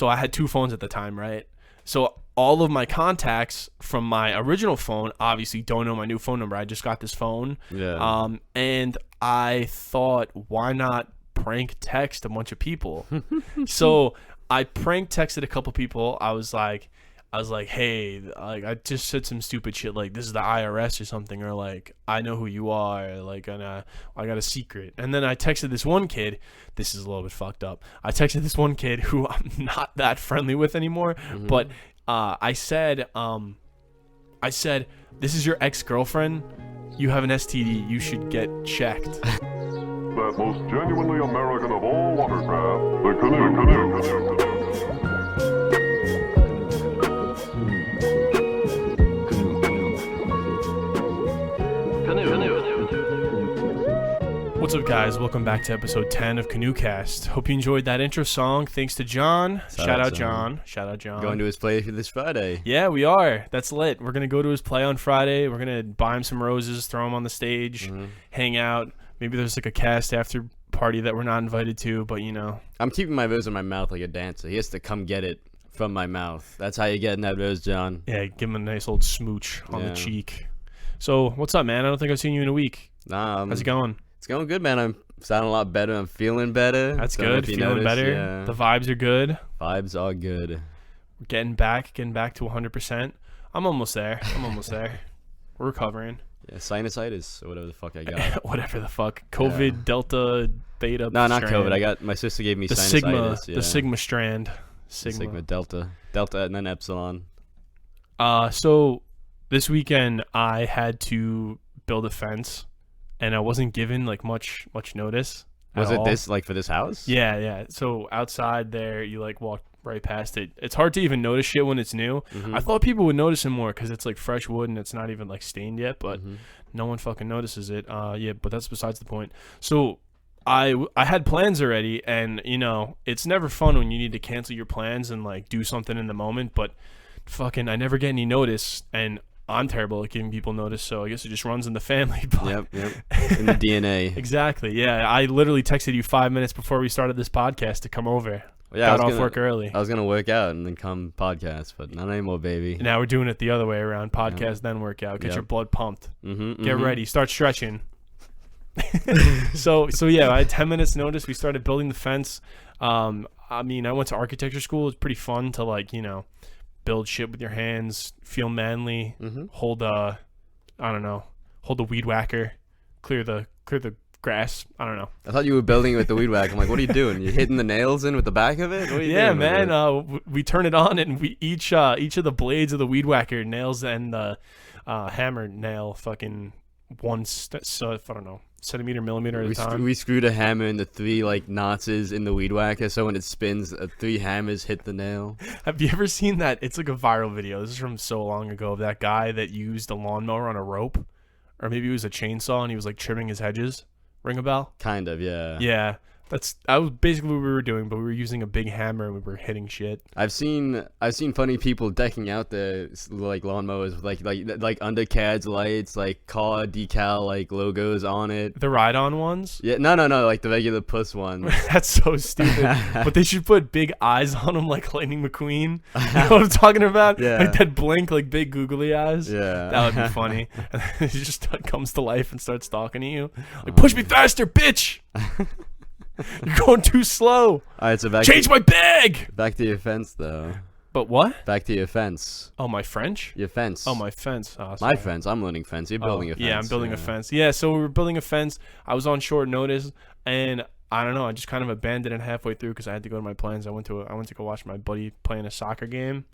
So I had 2 phones at the time, right? So all of my contacts from my original phone obviously don't know my new phone number. I just got this phone. Yeah. And I thought, why not prank text a bunch of people? So I prank texted a couple people. I was like, hey, like I just said some stupid shit like this is the IRS or something, or like I know who you are, like I got a secret. And then I texted this one kid. This is a little bit fucked up. I texted this one kid who I'm not that friendly with anymore, but I said, this is your ex-girlfriend. You have an STD. You should get checked. That most genuinely American of all watercraft, the canoe. What's up, guys? Welcome back to episode 10 of Canoecast. Hope you enjoyed that intro song. Thanks to John. Shout out John. Going to his play this Friday. Yeah, we are. That's lit. We're going to go to his play on Friday. We're going to buy him some roses, throw him on the stage, hang out. Maybe there's like a cast after party that we're not invited to, but you know. I'm keeping my rose in my mouth like a dancer. He has to come get it from my mouth. That's how you get in that rose, John. Yeah, give him a nice old smooch on the cheek. So, what's up, man? I don't think I've seen you in a week. How's it going? It's going good, man. I'm sounding a lot better. I'm feeling better. That's good. Feeling better. Yeah. The vibes are good. Vibes are good. We're getting back to 100%. I'm almost there. We're recovering. Yeah, sinusitis or whatever the fuck I got. Whatever the fuck. COVID, Delta, Beta. No, not COVID. My sister gave me the sinusitis. The Sigma strand. Sigma, Delta, and then Epsilon. So this weekend I had to build a fence. And I wasn't given like much notice. Was it this like for this house? Yeah. So outside there, you like walk right past it. It's hard to even notice shit when it's new. I thought people would notice it more because it's like fresh wood and it's not even like stained yet. But no one fucking notices it. Yeah, but that's besides the point. So I had plans already, and you know it's never fun when you need to cancel your plans and like do something in the moment. But fucking, I never get any notice, and I'm terrible at giving people notice, so I guess it just runs in the family. But Yep. In the DNA. Exactly. Yeah, I literally texted you 5 minutes before we started this podcast to come over. Yeah, got off work early. I was gonna work out and then come podcast, but not anymore, baby. Now we're doing it the other way around: podcast then workout. Get your blood pumped. Get ready. Start stretching. So yeah, I had 10 minutes notice. We started building the fence. I mean, I went to architecture school. It's pretty fun to like build shit with your hands, feel manly, hold a weed whacker, clear the grass. I don't know. I thought you were building it with the weed whacker. I'm like, what are you doing? You hitting the nails in with the back of it? What are you doing, man. We turn it on and we each of the blades of the weed whacker nails and the hammer nail fucking centimeter, millimeter at a time. We screwed a hammer into 3 like notches in the weed whacker, so when it spins, 3 hammers hit the nail. Have you ever seen that? It's like a viral video. This is from so long ago. Of that guy that used a lawnmower on a rope, or maybe it was a chainsaw, and he was like trimming his hedges. Ring a bell? Kind of, yeah. Yeah. That was basically what we were doing, but we were using a big hammer and we were hitting shit. I've seen funny people decking out their like lawnmowers with like undercarriage lights, like car decal like logos on it. The ride-on ones? Yeah, no, like the regular puss ones. That's so stupid. But they should put big eyes on them like Lightning McQueen. You know what I'm talking about? Yeah. Like that blink, like big googly eyes. Yeah. That would be funny. And then he just comes to life and starts talking to you. Like, push me faster, bitch! You're going too slow. All right, so change my bag. Back to your fence, though. But what? Back to your fence. Oh, my French? Your fence. Oh, my fence. Oh, my fence. I'm learning fence. You're building a fence. Yeah, I'm building a fence. Yeah, so we were building a fence. I was on short notice, and I don't know. I just kind of abandoned it halfway through because I had to go to my plans. I went to go watch my buddy playing a soccer game.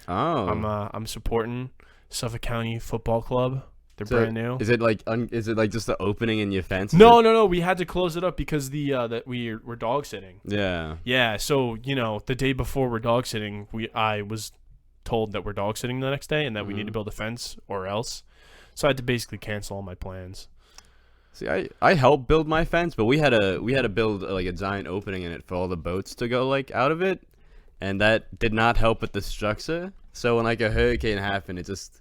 Oh. I'm supporting Suffolk County Football Club. They're brand new. Is it like just the opening in your fence? No. We had to close it up because that we're dog sitting. Yeah. Yeah. So the day before we're dog sitting, I was told that we're dog sitting the next day and that we need to build a fence or else. So I had to basically cancel all my plans. See, I helped build my fence, but we had to build like a giant opening in it for all the boats to go like out of it, and that did not help with the structure. So when like a hurricane happened, it just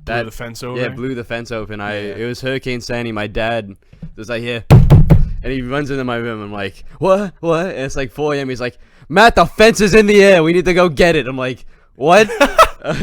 blew the fence over. Yeah, blew the fence open. It was Hurricane Sandy. My dad was like, here, and he runs into my room. I'm like, what? And it's like 4 a.m. He's like, Matt, the fence is in the air. We need to go get it. I'm like, what?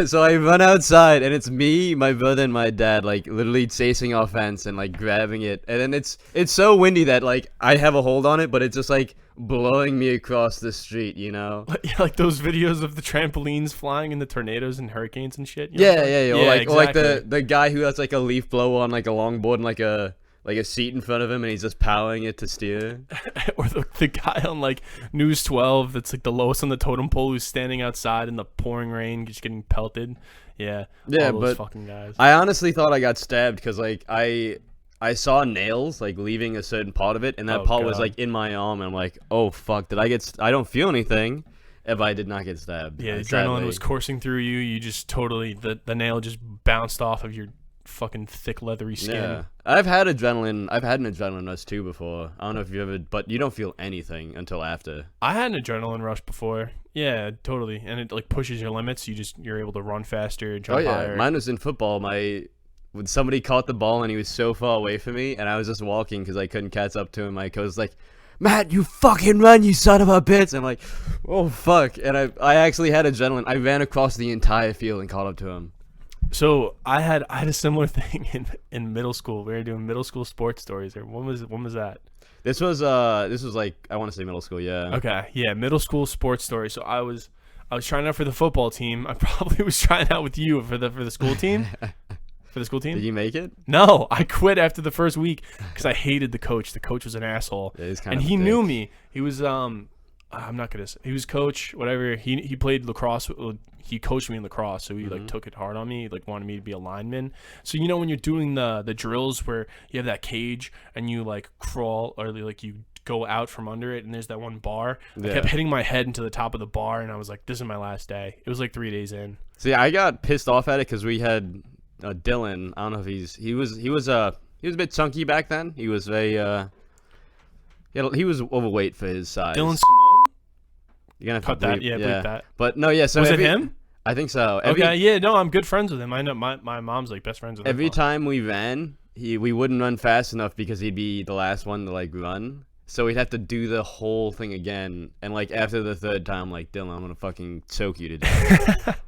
So I run outside, and it's me, my brother, and my dad, like literally chasing our fence and like grabbing it. And then it's so windy that like I have a hold on it, but it's just like blowing me across the street, you know? Yeah, like those videos of the trampolines flying in the tornadoes and hurricanes and shit. Yeah. Or like exactly. the guy who has like a leaf blower on like a longboard and like a seat in front of him, and he's just powering it to steer. Or the guy on like News 12 that's like the lowest on the totem pole who's standing outside in the pouring rain just getting pelted. Yeah, all those fucking guys. I honestly thought I got stabbed because like I saw nails like leaving a certain part of it, and that part was like in my arm, and I'm like, oh fuck, did I get I don't feel anything if I did not get stabbed. Yeah, the adrenaline was coursing through you. You just totally the nail just bounced off of your fucking thick leathery skin. Yeah, I've had an adrenaline rush too before. I don't know if you ever, but you don't feel anything until after. I had an adrenaline rush before. Yeah, totally. And it like pushes your limits. You're able to run faster, jump higher. Mine was in football. When somebody caught the ball and he was so far away from me, and I was just walking because I couldn't catch up to him. My coach was like, Matt, you fucking run, you son of a bitch. And I'm like, oh fuck. And I actually had adrenaline. I ran across the entire field and caught up to him. So I had a similar thing in middle school. We were doing middle school sports stories. Or when was that? This was like, I want to say middle school, yeah. Okay, yeah, middle school sports stories. So I was trying out for the football team. I probably was trying out with you for the school team. For the school team. Did you make it? No, I quit after the first week because I hated the coach. The coach was an asshole, and he knew me. He was I'm not gonna say he was coach, whatever. He played lacrosse. He coached me in lacrosse, so he like took it hard on me. He like wanted me to be a lineman. So you know when you're doing the drills where you have that cage and you like crawl or like you go out from under it and there's that one bar. I kept hitting my head into the top of the bar and I was like, this is my last day. It was like 3 days in. See, I got pissed off at it because we had Dylan. I don't know if he was a bit chunky back then. He was he was overweight for his size. Dylan Simone? You're gonna have cut to that. Yeah, bleep that. But no, yeah. So was it him? I think so. Okay, yeah, no, I'm good friends with him. I know my mom's like best friends with him. Every time we ran, we wouldn't run fast enough because he'd be the last one to like run. So we'd have to do the whole thing again. And like after the third time, like, Dylan, I'm gonna fucking choke you to death.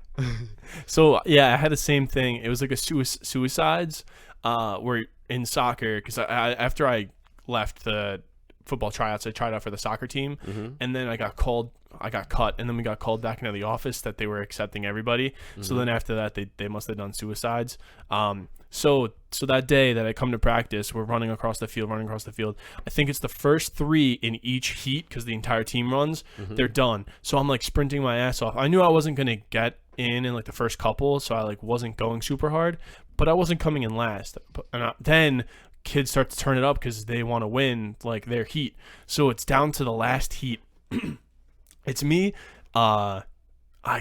So yeah, I had the same thing. It was like a suicides where in soccer, because after I left the football tryouts, I tried out for the soccer team, and then I got cut, and then we got called back into the office that they were accepting everybody. So then after that, they must have done suicides. So that day that I come to practice, we're running across the field. I think it's the first 3 in each heat because the entire team runs. They're done. So I'm like sprinting my ass off. I knew I wasn't gonna get in like the first couple, so I like wasn't going super hard, but I wasn't coming in last. And then kids start to turn it up because they want to win like their heat. So it's down to the last heat. It's me. I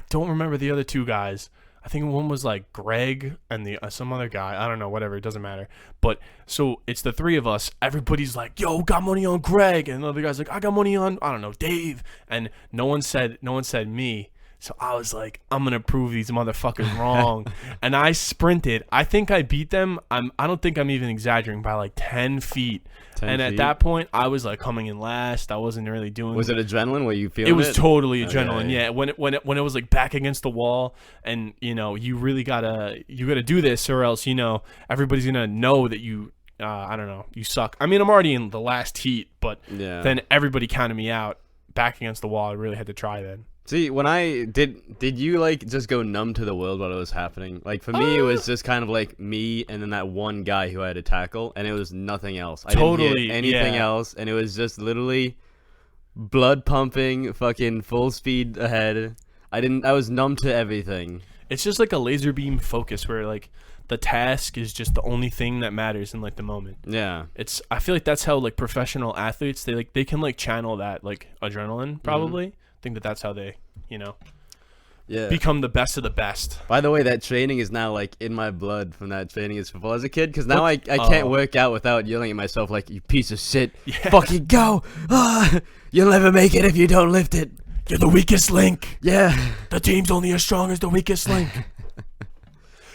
don't remember the other 2 guys. I think one was like Greg and the some other guy. I don't know, whatever. It doesn't matter. But so it's the 3 of us. Everybody's like, "Yo, got money on Greg," and the other guy's like, "I got money on I don't know Dave." And no one said me. So I was like, I'm gonna prove these motherfuckers wrong, and I sprinted. I think I beat them. I don't think I'm even exaggerating by like 10 feet. At that point, I was like coming in last. I wasn't really doing. Was it adrenaline? Were you feeling? It was totally adrenaline. Yeah, when it was like back against the wall, and you know you really gotta do this, or else you know everybody's gonna know that you. I don't know. You suck. I mean, I'm already in the last heat, but then everybody counted me out. Back against the wall, I really had to try then. See, when I did you like just go numb to the world while it was happening? Like for me, it was just kind of like me and then that one guy who I had to tackle, and it was nothing else. I didn't hear anything else, and it was just literally blood pumping, fucking full speed ahead. I was numb to everything. It's just like a laser beam focus where like the task is just the only thing that matters in like the moment. Yeah. I feel like that's how like professional athletes they can like channel that like adrenaline probably. I think that's how they, you know, become the best of the best. By the way, that training is now like in my blood from that training as football as a kid, because now I can't work out without yelling at myself like, you piece of shit, fucking go. You'll never make it if you don't lift it. You're the weakest link. Yeah. The team's only as strong as the weakest link.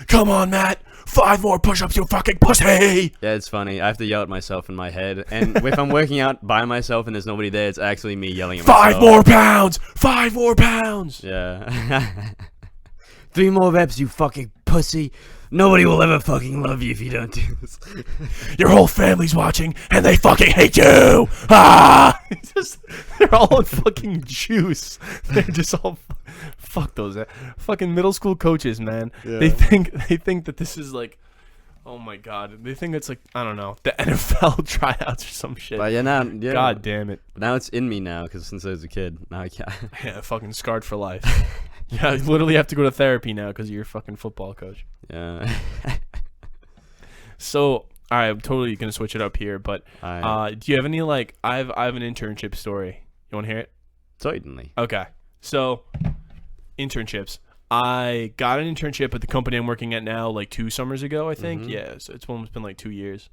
Come on, Matt. 5 more push-ups, you fucking pussy. Yeah, it's funny. I have to yell at myself in my head. And if I'm working out by myself and there's nobody there, it's actually me yelling at myself. 5 more pounds. 5 more pounds. Yeah. 3 more reps, you fucking pussy. Nobody will ever fucking love you if you don't do this. Your whole family's watching, and they fucking hate you. Ah! They're all on fucking juice. They're just all fuck those fucking middle school coaches, man. Yeah. They think that this is like, oh my god. They think it's like, I don't know, the NFL tryouts or some shit. But yeah, God damn it. Now it's in me now because since I was a kid, now I can't. Yeah, fucking scarred for life. Yeah, I literally have to go to therapy now because you're a fucking football coach. Yeah. So, all right, I'm totally gonna switch it up here, but do you have any like? I have an internship story. You want to hear it? Certainly. Okay. So, internships. I got an internship at the company I'm working at now, like 2 summers ago, I think. Mm-hmm. Yeah, so it's almost been like 2 years.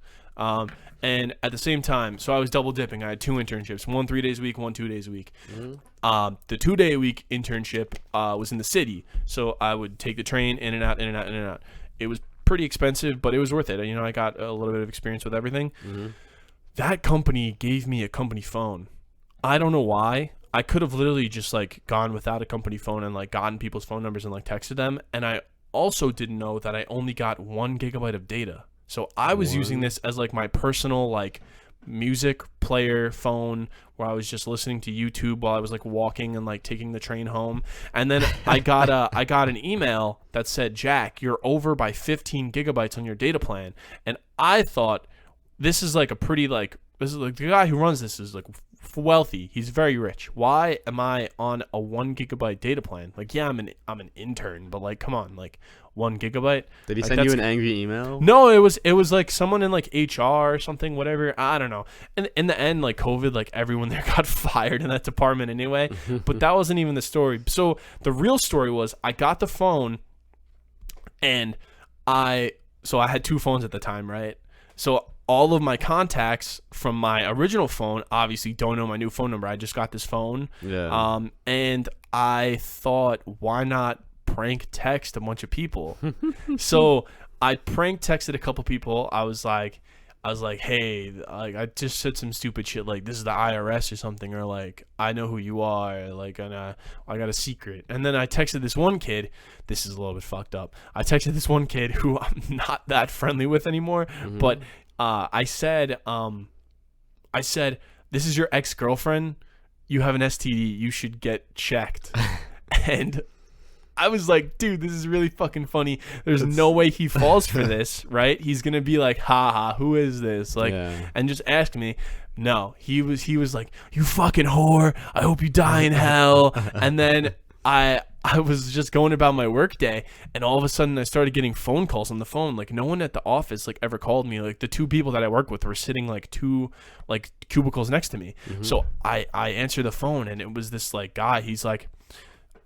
And at the same time, so I was double dipping. I had 2 internships, one 3 days a week, one 2 days a week. Mm-hmm. The 2-day-a-week internship was in the city, so I would take the train in and out, in and out, in and out. It was pretty expensive, but it was worth it. You know, I got a little bit of experience with everything. Mm-hmm. That company gave me a company phone. I don't know why. I could have literally just like gone without a company phone and like gotten people's phone numbers and like texted them. And I also didn't know that I only got 1 gigabyte of data. So I was using this as like my personal like music player phone where I was just listening to YouTube while I was like walking and like taking the train home. And then I got an email that said, Jack, you're over by 15 gigabytes on your data plan. And I thought this is like a pretty like, this is like the guy who runs this is like wealthy. He's very rich. Why am I on a 1 gigabyte data plan? Like, yeah, I'm an intern, but like, come on, like 1 gigabyte. Did he like, send you an angry email? No, it was like someone in like HR or something, whatever. I don't know. And in the end, like COVID, like everyone there got fired in that department anyway. But that wasn't even the story. So the real story was I got the phone, and I had 2 phones at the time, right? So all of my contacts from my original phone obviously don't know my new phone number. I just got this phone. Yeah. And I thought, why not prank text a bunch of people? So I prank texted a couple people. I was like, hey, like I just said some stupid shit like this is the IRS or something, or like I know who you are, like and I got a secret. And then I texted this one kid. This is a little bit fucked up. I texted this one kid who I'm not that friendly with anymore, but I said, this is your ex-girlfriend. You have an STD. You should get checked. And I was like, dude, this is really fucking funny. There's no way he falls for this, right? He's gonna be like, ha, who is this? Like, and just ask me. No, he was like, you fucking whore. I hope you die in hell. And then I was just going about my work day, and all of a sudden I started getting phone calls on the phone. Like no one at the office like ever called me. Like the 2 people that I work with were sitting like 2 like cubicles next to me. So I answered the phone, and it was this like guy. He's like,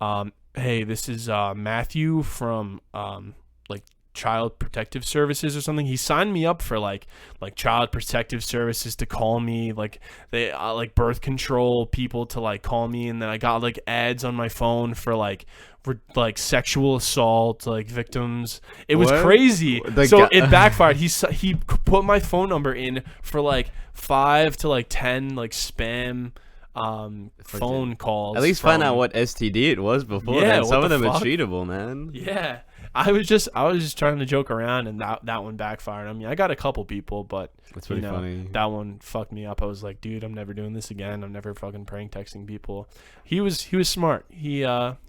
hey, this is Matthew from like Child Protective Services or something. He signed me up for like Child Protective Services to call me, like they like birth control people to like call me, and then I got like ads on my phone for like sexual assault like victims. It was crazy. It backfired. He put my phone number in for like 5 to like 10 like spam phone calls. At least find out what STD it was before. Yeah, Some of them are treatable, man. Yeah, I was just trying to joke around, and that one backfired. I mean, I got a couple people, but that's pretty funny. That one fucked me up. I was like, dude, I'm never doing this again. I'm never fucking prank texting people. He was smart. He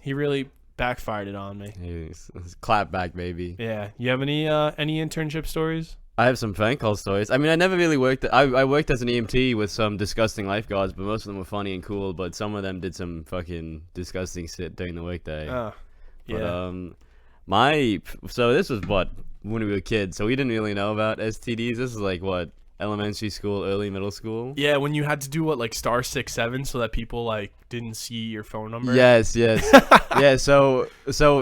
really backfired it on me. Clap back, baby. Yeah. You have any internship stories? I have some prank call stories. I mean, I never really worked. I worked as an EMT with some disgusting lifeguards, but most of them were funny and cool. But some of them did some fucking disgusting shit during the workday. Oh, yeah. But, so this was when we were kids, so we didn't really know about STDs. This is like elementary school, early middle school. Yeah, when you had to do like *67 so that people like didn't see your phone number. Yes. Yeah. So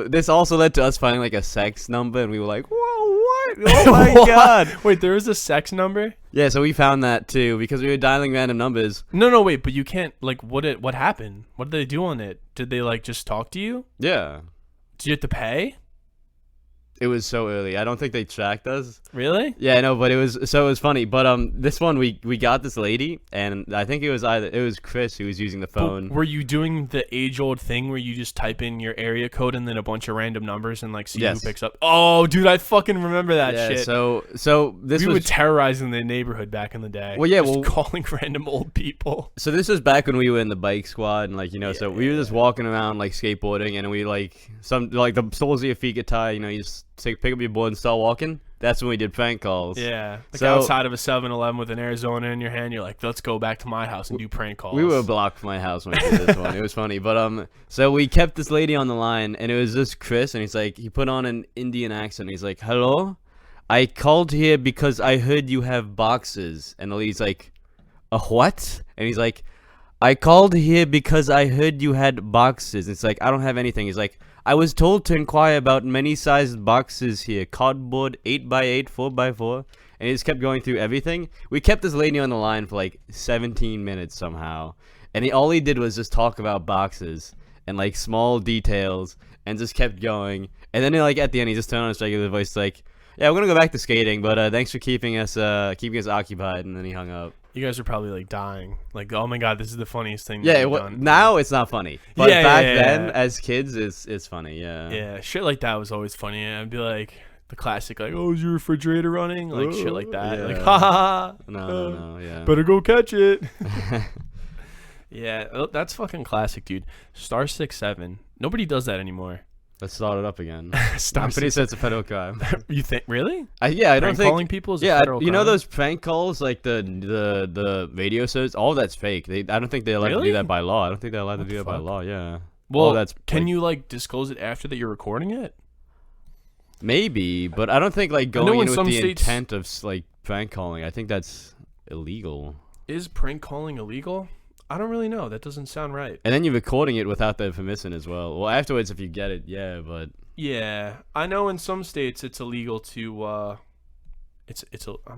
this also led to us finding like a sex number, and we were like, whoa, what? Oh my god! Wait, there was a sex number? Yeah, so we found that too because we were dialing random numbers. No, wait, but you can't like what happened? What did they do on it? Did they like just talk to you? Yeah. Did you have to pay? It was so early. I don't think they tracked us. Really? Yeah, I know, but it was funny. But this one we got this lady, and I think it was Chris who was using the phone. But were you doing the age-old thing where you just type in your area code and then a bunch of random numbers and like see who picks up? Oh, dude, I fucking remember that shit. So we were terrorizing the neighborhood back in the day. Well, yeah, just calling random old people. So this was back when we were in the bike squad, and like so we were just walking around like skateboarding, and we like the soles of your feet get tired. You just pick up your board and start walking. That's when we did prank calls. Yeah. Like outside of a 7-Eleven with an Arizona in your hand, you're like, let's go back to my house and do prank calls. We were blocked from my house when we did this one. It was funny. But so we kept this lady on the line, and it was just Chris, and he put on an Indian accent. He's like, hello? I called here because I heard you have boxes. And the lady's like, a what? And he's like, I called here because I heard you had boxes. It's like, I don't have anything. He's like, I was told to inquire about many sized boxes here. Cardboard, 8x8, 4x4. And he just kept going through everything. We kept this lady on the line for like 17 minutes somehow. And all he did was just talk about boxes and like small details and just kept going. And then like at the end, he just turned on his regular voice like, yeah, we're going to go back to skating, but thanks for keeping us occupied. And then he hung up. You guys are probably like dying. Like, oh my god, this is the funniest thing. Yeah, now it's not funny. But back then, as kids, it's funny. Yeah. Yeah, shit like that was always funny. I'd be like the classic, like, oh, is your refrigerator running? Like shit like that. Yeah. Like, ha ha ha. No, yeah. Better go catch it. Yeah, that's fucking classic, dude. Star 6-7. Nobody does that anymore. Let's start it up again. I'm pretty sure it's a federal crime. You think really? I don't think calling people is a federal crime? You know those prank calls like the radio shows. All that's fake. I don't think they're allowed to do that by law. I don't think they're allowed to do that by law. Yeah. Well, can you like disclose it after that you're recording it? Maybe, but I don't think like going in with the intent of like prank calling. I think that's illegal. Is prank calling illegal? I don't really know. That doesn't sound right. And then you're recording it without their permission as well. Well, afterwards, if you get it, yeah, but... Yeah. I know in some states it's illegal to, I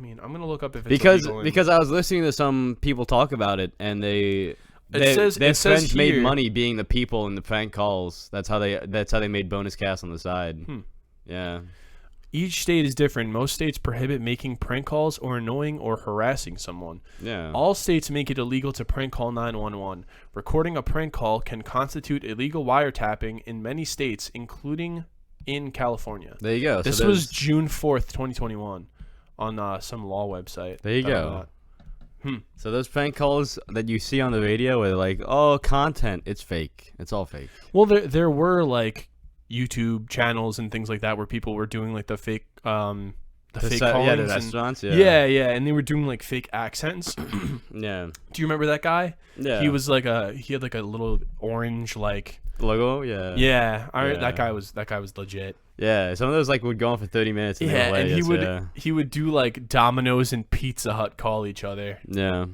mean, I'm going to look up if it's illegal. Because I was listening to some people talk about it, and their friends made money being the people in the prank calls. That's how they made bonus cash on the side. Yeah. Each state is different. Most states prohibit making prank calls or annoying or harassing someone. Yeah. All states make it illegal to prank call 911. Recording a prank call can constitute illegal wiretapping in many states, including in California. There you go. This was June 4th, 2021 on some law website. There you go. So those prank calls that you see on the radio where they're like, oh, content, it's fake. It's all fake. Well, there were like YouTube channels and things like that where people were doing like the fake callings. Yeah, the restaurants. Yeah, and they were doing like fake accents. Yeah. Do you remember that guy? Yeah. He had like a little orange like logo. Yeah. Yeah. That guy was legit. Yeah. Some of those like would go on for 30 minutes. And he would do like Domino's and Pizza Hut call each other. Yeah.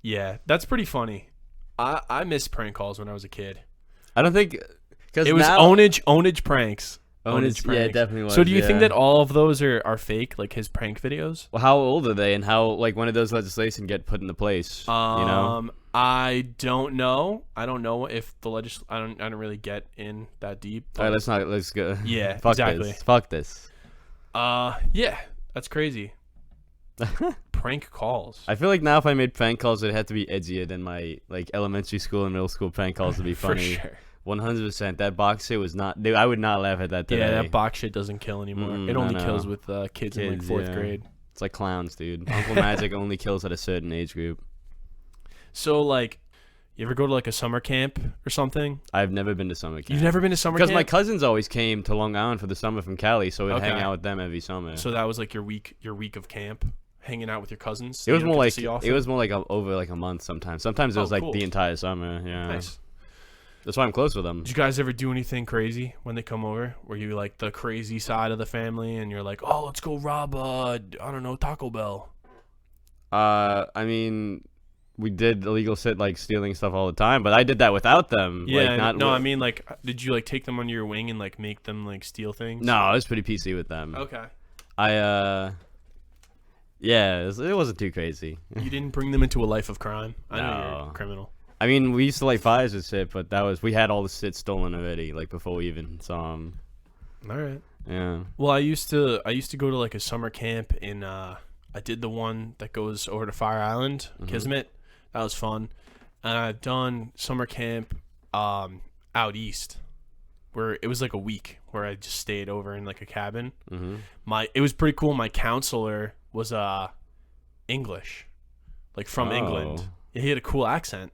Yeah, that's pretty funny. I miss prank calls when I was a kid. I don't think. It was ownage pranks. Ownage pranks. Yeah, it definitely was. So do you think that all of those are fake, like his prank videos? Well, how old are they, and how like when did those legislation get put into place? I don't know. I don't know if the I don't really get in that deep. All right, let's go. Yeah, Fuck exactly. Fuck this. Yeah, that's crazy. Prank calls. I feel like now if I made prank calls, it'd have to be edgier than my like elementary school and middle school prank calls to be funny. For sure. 100%. That box shit was not. Dude, I would not laugh at that today. Yeah, that box shit doesn't kill anymore. It only kills with kids in like 4th grade. It's like clowns, dude. Uncle Magic only kills at a certain age group. So, like, you ever go to like a summer camp or something? I've never been to summer camp. You've never been to summer camp? Because my cousins always came to Long Island for the summer from Cali, so we'd hang out with them every summer. So that was like your week of camp, hanging out with your cousins. It was more like over like a month sometimes. Sometimes it was like the entire summer. Yeah. Nice. That's why I'm close with them. Did you guys ever do anything crazy when they come over? Were you like the crazy side of the family and you're like, oh, let's go rob I don't know, Taco Bell? I mean, we did illegal shit like stealing stuff all the time, but I did that without them. Yeah, I mean, like, did you like take them under your wing and like make them like steal things? No, I was pretty PC with them. Okay. Yeah, it wasn't too crazy. You didn't bring them into a life of crime? I know you're a criminal. I mean, we used to light fires and shit, but we had all the shit stolen already, like before we even saw them. All right. Yeah. Well, I used to go to like a summer camp in I did the one that goes over to Fire Island, Kismet. That was fun. And I've done summer camp out east, where it was like a week where I just stayed over in like a cabin. It was pretty cool. My counselor was English, like from England. He had a cool accent.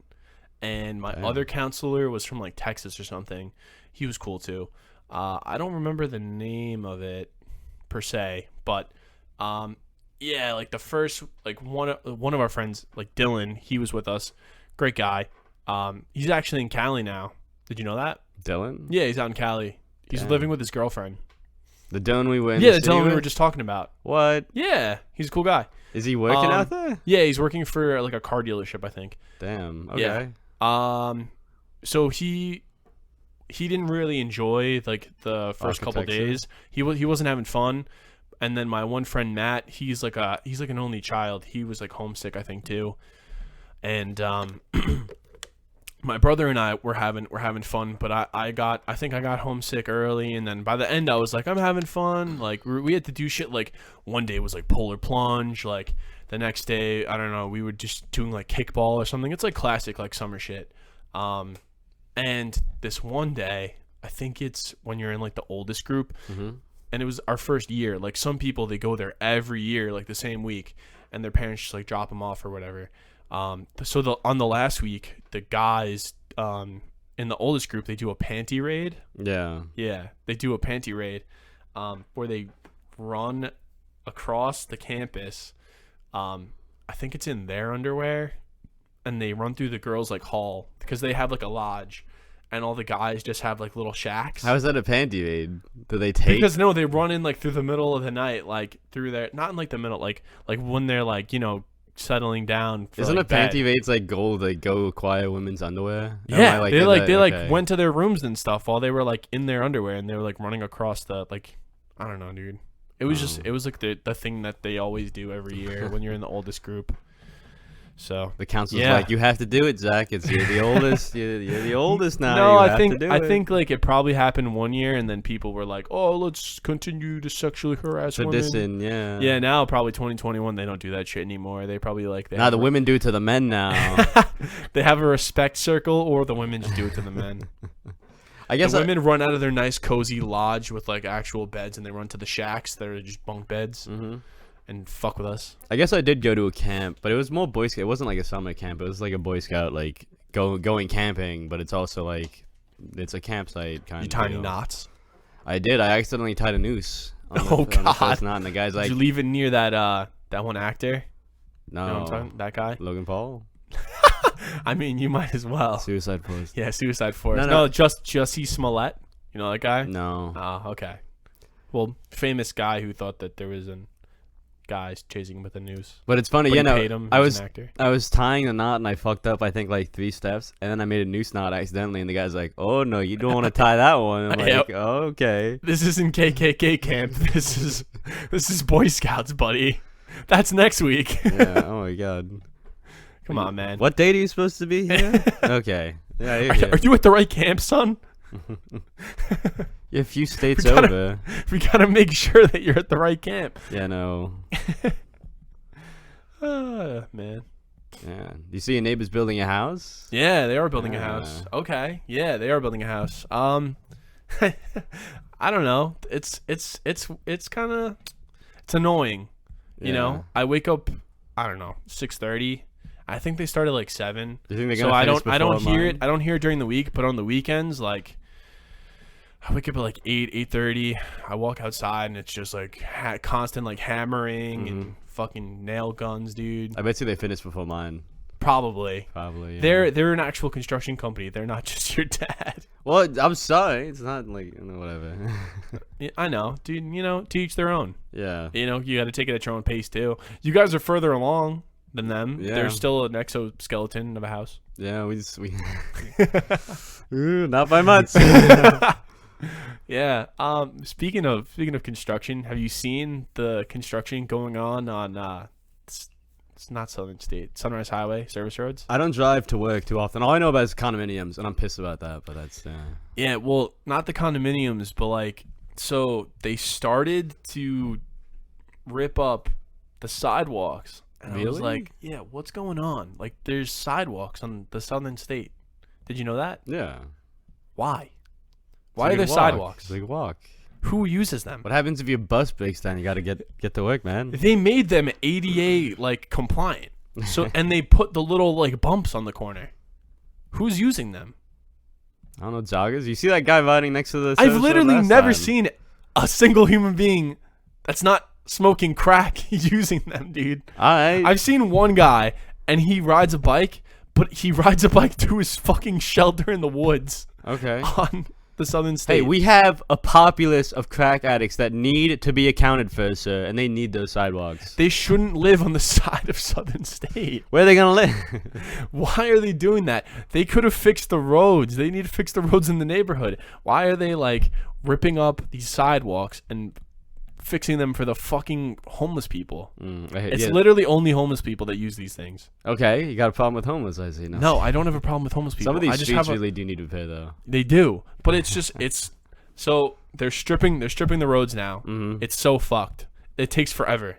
And my other counselor was from like Texas or something. He was cool too. I don't remember the name of it per se, but yeah, like the first, like one of our friends, like Dylan, he was with us. Great guy. He's actually in Cali now. Did you know that? Dylan? Yeah, he's out in Cali. He's living with his girlfriend. The Dylan we went. Yeah, the Dylan we were just talking about. What? Yeah, he's a cool guy. Is he working out there? Yeah, he's working for like a car dealership, I think. Damn. Okay. Yeah. So he didn't really enjoy like the first couple days. He wasn't having fun. And then my one friend Matt, he's like an only child. He was like homesick, I think too. And my brother and I were having fun, but I think I got homesick early, and then by the end I was like, I'm having fun. Like we had to do shit. Like one day was like polar plunge. Like the next day, I don't know, we were just doing like kickball or something. It's like classic like summer shit. And this one day, I think it's when you're in like the oldest group, and it was our first year. Like some people, they go there every year, like the same week, and their parents just like drop them off or whatever. So on the last week, the guys in the oldest group, they do a panty raid. Yeah, they do a panty raid where they run across the campus. I think it's in their underwear, and they run through the girls' like hall because they have like a lodge, and all the guys just have like little shacks. How is that a panty raid? Do they take? Because no, they run in like through the middle of the night, like through there, not in like the middle, like when they're like, you know, settling down for, isn't like, a panty raid's like gold, like go acquire women's underwear? Yeah, they went to their rooms and stuff while they were like in their underwear, and they were like running across the, like, I don't know, dude. It was just, it was like the thing that they always do every year when you're in the oldest group. So the council's like, you have to do it, Zach. You're the oldest. You're the oldest now. No, I think like it probably happened one year, and then people were like, "Oh, let's continue to sexually harass women." Yeah. Yeah. Now probably 2021, they don't do that shit anymore. They probably like now the women do it to the men now. They have a respect circle, or the women just do it to the men. I guess the women run out of their nice cozy lodge with like actual beds, and they run to the shacks that are just bunk beds. And fuck with us. I guess I did go to a camp, but it was more Boy Scout. It wasn't like a summer camp. It was like a Boy Scout, like going camping, but it's also like it's a campsite kind of. You tie any knots? I did. I accidentally tied a noose. On God! On the first knot, and the guy's like, did you leave it near that one actor? No, you know what I'm talking? That guy, Logan Paul. I mean, you might as well. Suicide Force. Yeah, Suicide Force. No, Jussie Smollett. You know that guy? No. Oh, okay. Well, famous guy who thought that there was an guys chasing him with a noose. But it's funny, I was tying the knot and I fucked up, I think, like 3 steps, and then I made a noose knot accidentally, and the guy's like, "Oh no, you don't want to tie that one." I'm like, "Oh, okay." This isn't KKK camp. This is Boy Scouts, buddy. That's next week. Yeah. Oh my god. Come on, man. What date are you supposed to be here? Okay. Yeah. Are you at the right camp, son? A few states over. We gotta make sure that you're at the right camp. Yeah, no. Man. Yeah. You see your neighbors building a house? Yeah, they are building a house. Okay. Yeah, they are building a house. I don't know. It's kind of annoying. You know, I wake up, I don't know, 6:30. I think they start at like 7. You think they're so gonna I finish don't before hear mine? it. I don't hear it during the week, but on the weekends, like I wake up at like 8:30. I walk outside and it's just like constant like hammering and fucking nail guns, dude. I bet you they finish before mine. Probably. Yeah. They're an actual construction company. They're not just your dad. Well, I'm sorry. It's not like, whatever. Yeah, I know, dude. You know, to each their own. Yeah. You know, you got to take it at your own pace too. You guys are further along than them. Yeah. There's still an exoskeleton of a house. Yeah, we Ooh, not by much. Yeah. Speaking of construction, have you seen the construction going on it's not Southern State, Sunrise Highway service roads? I don't drive to work too often. All I know about is condominiums, and I'm pissed about that. But that's yeah. Well, not the condominiums, but like So they started to rip up the sidewalks. And I was like, yeah, what's going on? Like, there's sidewalks on the southern state. Did you know that? Yeah. Why? Why are there sidewalks? So you can walk. Who uses them? What happens if your bus breaks down? You got to get to work, man. They made them ADA like compliant. So and they put the little like bumps on the corner. Who's using them? I don't know, joggers. You see that guy riding next to the. I've literally never seen a single human being that's not smoking crack using them, dude. I've seen one guy and he rides a bike, but he rides a bike to his fucking shelter in the woods. Okay. On the southern state. Hey, we have a populace of crack addicts that need to be accounted for, sir, and they need those sidewalks. They shouldn't live on the side of southern state. Where are they gonna live? Why are they doing that? They could have fixed the roads. They need to fix the roads in the neighborhood. Why are they like ripping up these sidewalks and fixing them for the fucking homeless people? It's literally only homeless people that use these things. Okay, you got a problem with homeless, I see. No, I don't have a problem with homeless people. Some of these streets really do need repair, though. They do, but it's so they're stripping the roads now. It's so fucked. It takes forever.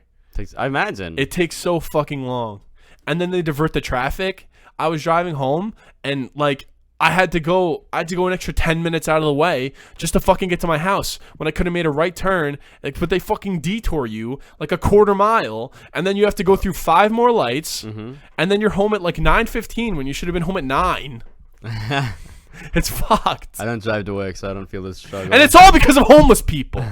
I imagine it takes so fucking long, and then they divert the traffic. I was driving home and like. I had to go an extra 10 minutes out of the way just to fucking get to my house when I could have made a right turn. Like, but they fucking detour you like a quarter mile, and then you have to go through 5 more lights, and then you're home at like 9:15 when you should have been home at 9. It's fucked. I don't drive to work, so I don't feel this struggle. And it's all because of homeless people.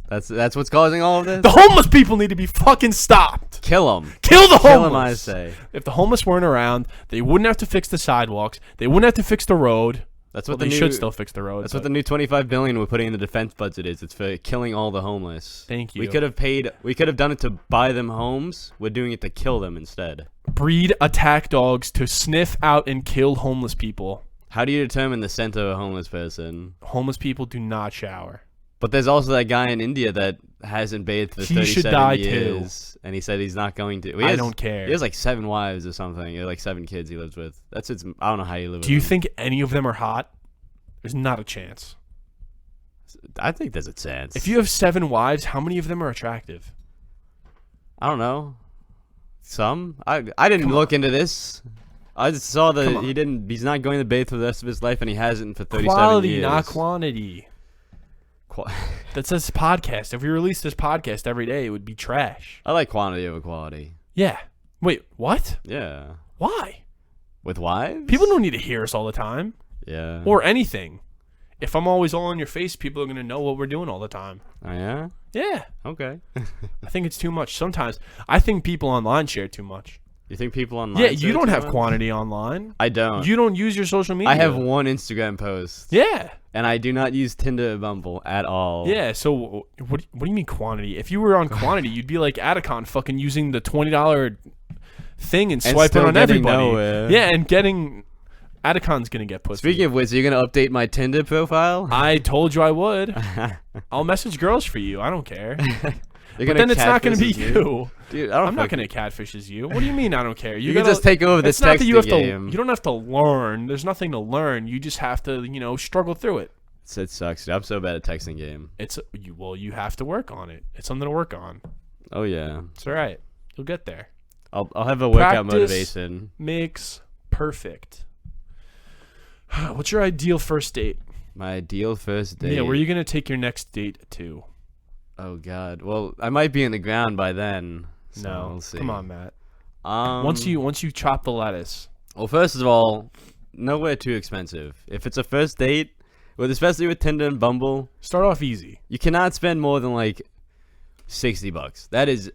That's what's causing all of this? The homeless people need to be fucking stopped. Kill them. Kill the homeless. Kill them, I say. If the homeless weren't around, they wouldn't have to fix the sidewalks. They wouldn't have to fix the road. That's what they should still fix the road. That's what the new $25 billion we're putting in the defense budget is. It's for killing all the homeless. Thank you. We could have done it to buy them homes. We're doing it to kill them instead. Breed attack dogs to sniff out and kill homeless people. How do you determine the scent of a homeless person? Homeless people do not shower. But there's also that guy in India that hasn't bathed for 37 should die years. And he said he's not going to. I don't care. He has like 7 wives or something. Or like 7 kids he lives with. I don't know how you live with them. Do you think any of them are hot? There's not a chance. I think there's a chance. If you have 7 wives, how many of them are attractive? I don't know. Some? I didn't look into this. I just saw that he's not going to bathe for the rest of his life, and he hasn't for 37 Quality, years. not quantity. That's this podcast. If we released this podcast every day, it would be trash. I like quantity over quality. Yeah. Wait, what? Yeah. Why? With wives? People don't need to hear us all the time. Yeah. Or anything. If I'm always all in your face, people are going to know what we're doing all the time. Oh, yeah? Yeah. Okay. I think it's too much. Sometimes I think people online share too much. You think people online? Yeah, you don't have quantity online. I don't. You don't use your social media. I have one Instagram post. Yeah. And I do not use Tinder or Bumble at all. Yeah, so what do you mean quantity? If you were on quantity, you'd be like Atacon fucking using the $20 thing and swiping on everybody. Nowhere. Yeah, and getting... Atacon's going to get pussy. Speaking of which, are you going to update my Tinder profile? I told you I would. I'll message girls for you. I don't care. But then it's not going to be you. Dude, I'm not going to catfish as you. What do you mean I don't care? You can just take over the texting game. You don't have to learn. There's nothing to learn. You just have to, struggle through it. It sucks, dude. I'm so bad at texting game. You have to work on it. It's something to work on. Oh, yeah. It's all right. You'll get there. I'll have a workout Practice motivation. Makes perfect. What's your ideal first date? My ideal first date? Yeah, where are you going to take your next date to? Oh, God. Well, I might be in the ground by then. So no. We'll see. Come on, Matt. Once you chop the lettuce. Well, first of all, nowhere too expensive. If it's a first date, especially with Tinder and Bumble, start off easy. You cannot spend more than like $60. That is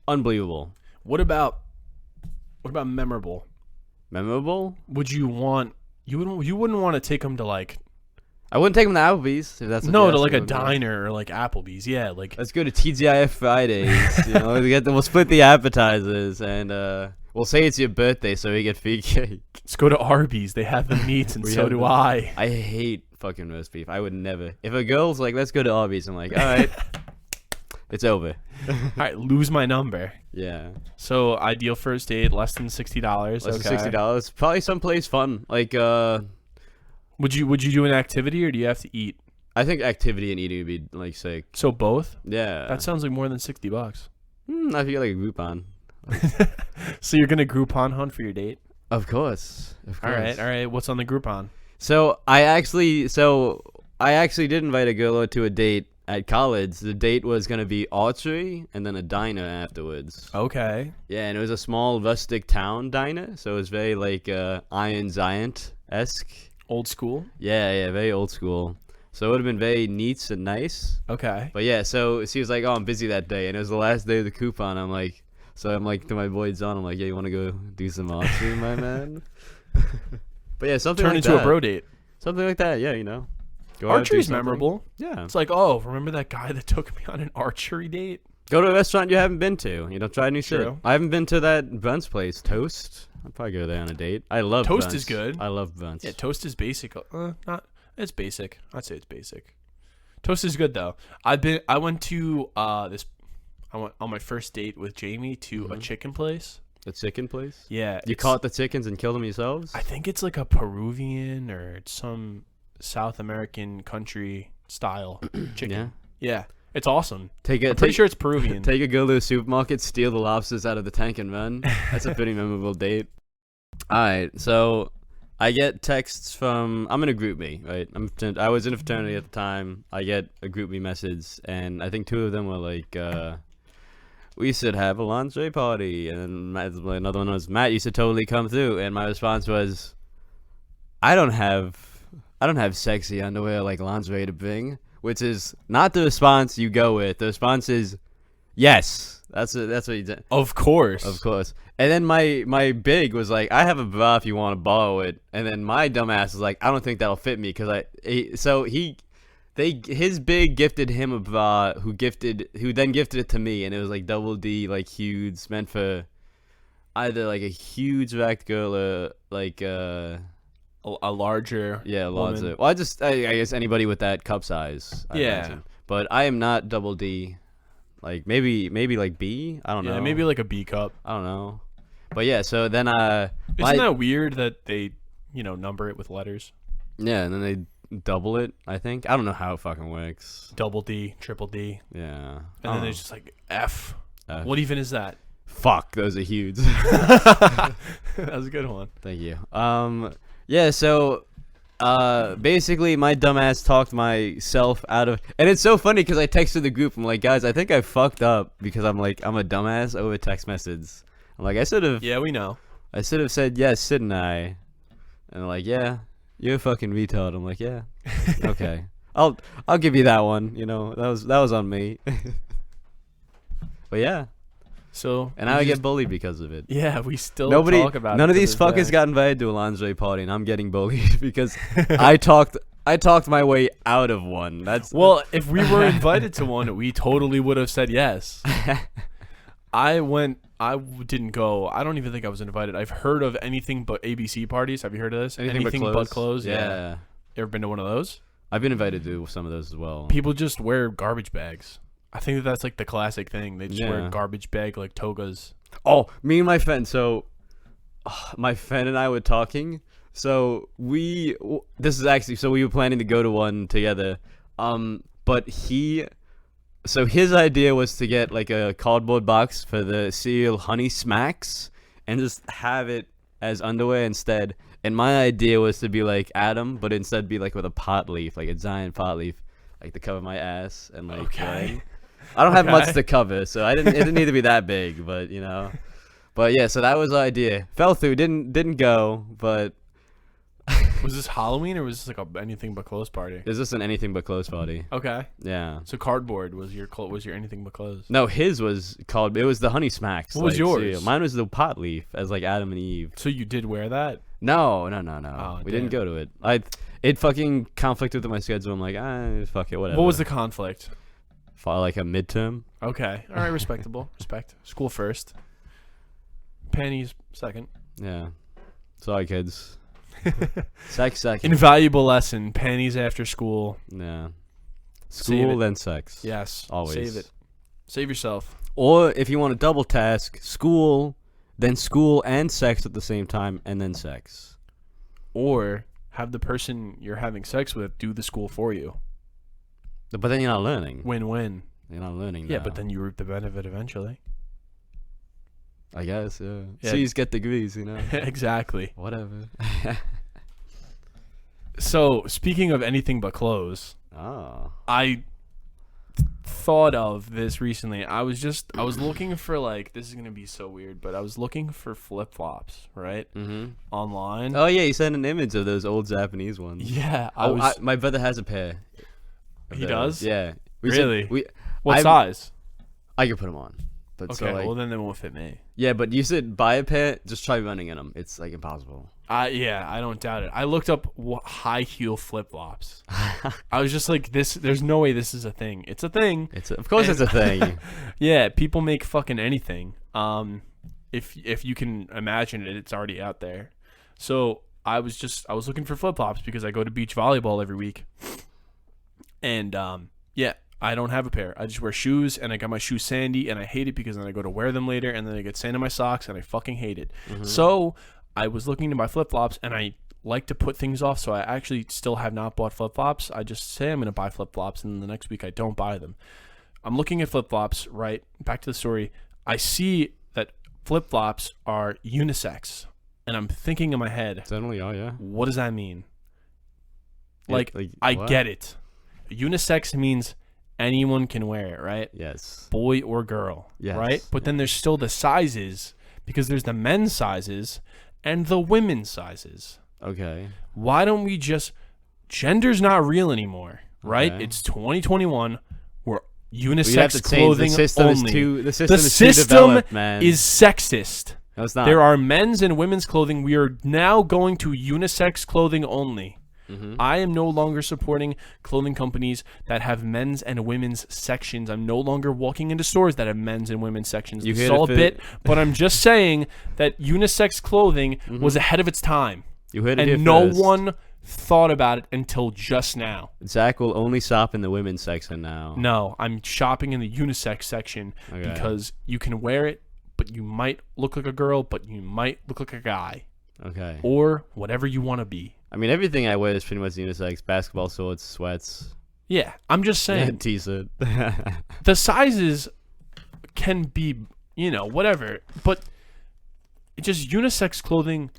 unbelievable. What about memorable? Memorable? Would you want... You wouldn't want to take them to like... I wouldn't take them to Applebee's if that's what no, to like a diner or like Applebee's. Yeah, like let's go to TGIF Fridays. We'll split the appetizers and we'll say it's your birthday so we get free cake. Let's go to Arby's. They have the meats and so do I. I hate fucking roast beef. I would never. If a girl's like, let's go to Arby's, I'm like, all right, it's over. All right, lose my number. Yeah. So ideal first date, less than $60. Less than $60. Probably someplace fun. Like Would you do an activity or do you have to eat? I think activity and eating would be like sick. So both? Yeah. That sounds like more than $60. I feel like a Groupon. So you're gonna Groupon hunt for your date? Of course. All right. What's on the Groupon? So I actually did invite a girl to a date at college. The date was gonna be archery and then a diner afterwards. Okay. Yeah, and it was a small rustic town diner, so it was very like Iron Giant-esque. Old school. Yeah, very old school. So it would have been very neat and nice. Okay. But yeah, so she was like, "Oh, I'm busy that day," and it was the last day of the coupon. I'm like to my boy John, I'm like, "Yeah, you want to go do some archery, my man?" But yeah, something Turn like into that. a bro date. Something like that, yeah, you know. Go out, do Archery's something. memorable. Yeah. It's like, oh, remember that guy that took me on an archery date? Go to a restaurant you haven't been to. You know, try new shit. True. I haven't been to that Bunce place, Toast. I'd probably go there on a date. I love Toast Bunce. is good. I love Bunce. Yeah, toast is basic. It's basic. I'd say it's basic. Toast is good though. I went to I went on my first date with Jamie to a chicken place. The chicken place? Yeah. You caught the chickens and killed them yourselves? I think it's like a Peruvian or it's some South American country style chicken. Yeah. It's awesome. I'm pretty sure it's Peruvian. Take a girl to a supermarket, steal the lobsters out of the tank and run. That's a pretty memorable date. All right, so I get texts from, I'm in a group me, right? I was in a fraternity at the time. I get a group me message, and I think two of them were like, we should have a lingerie party. And then another one was, Matt, you should totally come through. And my response was, I don't have sexy underwear like lingerie to bring, which is not the response you go with. The response is, yes. That's what you did. Of course. And then my big was like, I have a bra if you want to borrow it. And then my dumbass was like, I don't think that'll fit me his big gifted him a bra who then gifted it to me, and it was like double D, like huge, meant for either like a huge racked girl or like a larger larger. Well, I guess anybody with that cup size. I imagine. But I am not double D. Like maybe like B. I don't know. Yeah, maybe like a B cup. I don't know. But yeah, so then isn't that weird that they number it with letters? Yeah, and then they double it. I think I don't know how it fucking works. Double D, triple D. Yeah. And then there's just like F. What even is that? Fuck, those are huge. That was a good one. Thank you. Yeah, so basically my dumbass talked myself out of, and it's so funny because I texted the group. I'm like, guys, I think I fucked up because I'm a dumbass over text message. I'm like, I should have. Yeah, we know. I should have said yes, shouldn't I? And they're like, yeah, you're a fucking retard. I'm like, yeah, okay, I'll give you that one. That was on me. But yeah. So and I get bullied because of it. Yeah, we still talk about it. None of these fuckers got invited to a lingerie party, and I'm getting bullied because I talked my way out of one. Well, if we were invited to one, we totally would have said yes. I didn't go. I don't even think I was invited. I've heard of anything but ABC parties. Have you heard of this? Anything but clothes. Yeah. You ever been to one of those? I've been invited to some of those as well. People just wear garbage bags. I think that's like the classic thing. They just wear garbage bag like togas. Oh, me and my friend. So, my friend and I were talking. So we were planning to go to one together. But his idea was to get like a cardboard box for the cereal Honey Smacks and just have it as underwear instead. And my idea was to be like Adam, but instead be like with a pot leaf, like a giant pot leaf, like to cover my ass and like. Okay. I don't have much to cover, so it didn't need to be that big, but But yeah, so that was the idea. Fell through, didn't go, but. Was this Halloween or was this like a anything but clothes party? Is this an anything but clothes party? Okay. Yeah. So cardboard was your anything but clothes? No, his was called. It was the Honey Smacks. What was yours? Cereal. Mine was the pot leaf, as like Adam and Eve. So you did wear that? No. We didn't go to it. It fucking conflicted with my schedule. I'm like, fuck it, whatever. What was the conflict? Like a midterm. Okay. All right. Respectable. Respect. School first. Panties second. Yeah. Sorry, kids. Sex second. Invaluable lesson. Panties after school. Yeah. School then sex. Yes. Always. Save it. Save yourself. Or if you want to double task, school, then school and sex at the same time, and then sex. Or have the person you're having sex with do the school for you. But then you're not learning. Win-win. You're not learning. Yeah, now. but then you reap the benefit eventually. I guess, yeah. Yeah. C's get degrees, you know. Exactly. Whatever. So, speaking of anything but clothes, I thought of this recently. I was looking for, like, this is going to be so weird, but I was looking for flip-flops, right? Mm-hmm. Online. Oh, yeah, you sent an image of those old Japanese ones. Yeah. My brother has a pair. He does? Yeah. Really? What size? I could put them on. But Okay, well then they won't fit me. Yeah, but you said buy a pair, just try running in them. It's like impossible. Yeah, I don't doubt it. I looked up high heel flip flops. I was just like, there's no way this is a thing. It's a thing. Of course it's a thing. Yeah, people make fucking anything. If you can imagine it, it's already out there. So I was looking for flip flops because I go to beach volleyball every week. And yeah. I don't have a pair. I just wear shoes, and I got my shoes sandy, and I hate it because then I go to wear them later, and then I get sand in my socks, and I fucking hate it. Mm-hmm. So I was looking to buy flip-flops, and I like to put things off, so I actually still have not bought flip-flops. I just say I'm going to buy flip-flops, and then the next week I don't buy them. I'm looking at flip-flops, right? Back to the story. I see that flip-flops are unisex, and I'm thinking in my head, Generally, yeah. What does that mean? Like I get it. Unisex means anyone can wear it, right? Yes. Boy or girl, yes. Right? But then there's still the sizes, because there's the men's sizes and the women's sizes. Okay. Why don't we just... Gender's not real anymore, right? Okay. It's 2021. We're unisex clothing clothing the system only. The system is too developed, man. is sexist. No, it's not. There are men's and women's clothing. We are now going to unisex clothing only. Mm-hmm. I am no longer supporting clothing companies that have men's and women's sections. I'm no longer walking into stores that have men's and women's sections. This is all a bit, but I'm just saying that unisex clothing was ahead of its time. You heard it here and no first. one thought about it until just now. Zach will only shop in the women's section now. No, I'm shopping in the unisex section because you can wear it, but you might look like a girl, but you might look like a guy. Okay. Or whatever you want to be. I mean, everything I wear is pretty much unisex. Basketball shorts, sweats. Yeah, I'm just saying. T-shirt. The sizes can be, whatever. But just unisex clothing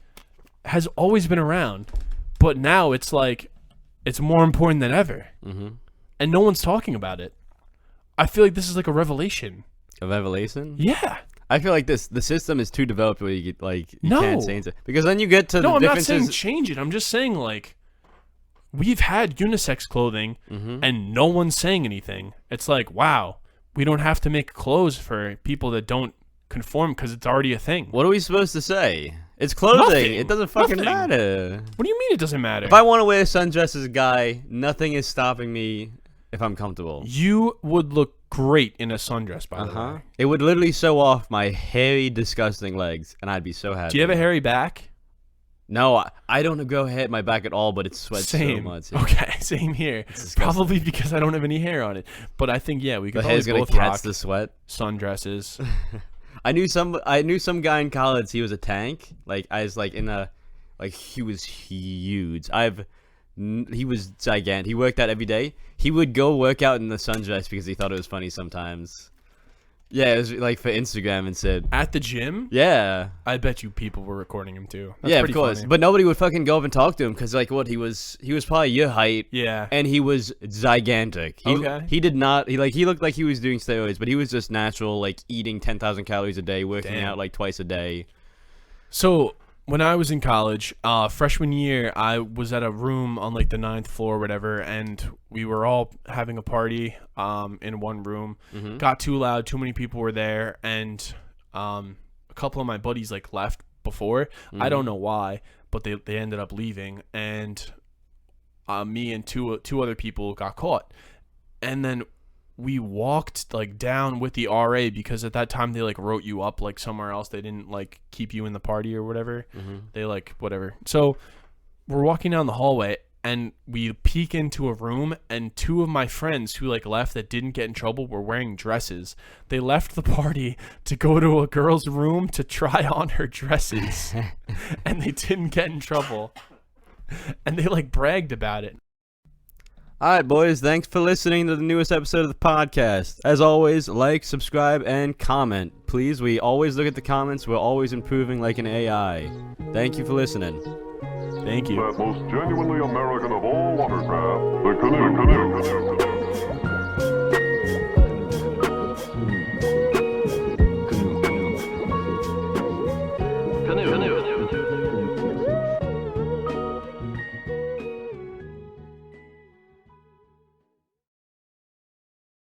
has always been around. But now it's like, it's more important than ever. Mm-hmm. And no one's talking about it. I feel like this is like a revelation. A revelation? Yeah. I feel like the system is too developed where you can't change it. Because then you get to the differences. I'm not saying change it. I'm just saying, like, we've had unisex clothing and no one's saying anything. It's like, wow, we don't have to make clothes for people that don't conform because it's already a thing. What are we supposed to say? It's clothing. Nothing. It doesn't fucking matter. What do you mean it doesn't matter? If I want to wear a sundress as a guy, nothing is stopping me if I'm comfortable. You would look great in a sundress, by the way. It would literally show off my hairy, disgusting legs, and I'd be so happy. Do you have a hairy back? No, I don't grow hair at my back at all, but it sweats so much. Yeah. Okay, same here. Probably because I don't have any hair on it. But I think, we could always both rock the sweat. Sundresses. I knew some guy in college. He was a tank. Like I was he was huge. He was gigantic. He worked out every day. He would go work out in the sundress because he thought it was funny sometimes. Yeah, it was like for Instagram and said at the gym. Yeah, I bet you people were recording him too. That's yeah, of course. Funny. But nobody would fucking go up and talk to him because he was probably your height. Yeah, and he was gigantic. He did not. He looked like he was doing steroids, but he was just natural, like eating 10,000 calories a day, working out like twice a day. So when I was in college, freshman year, I was at a room on like the 9th floor or whatever, and we were all having a party in one room. Mm-hmm. Got too loud, too many people were there, and a couple of my buddies like left before. Mm-hmm. I don't know why, but they ended up leaving, and me and two other people got caught. And then we walked like down with the RA because at that time they like wrote you up like somewhere else. They didn't like keep you in the party or whatever. Mm-hmm. They like whatever. So we're walking down the hallway and we peek into a room, and two of my friends who like left that didn't get in trouble were wearing dresses. They left the party to go to a girl's room to try on her dresses and they didn't get in trouble. And they like bragged about it. All right, boys. Thanks for listening to the newest episode of the podcast. As always, like, subscribe, and comment. Please, we always look at the comments. We're always improving like an AI. Thank you for listening. Thank you. That most genuinely American of all watercraft, the canoe. Canoe.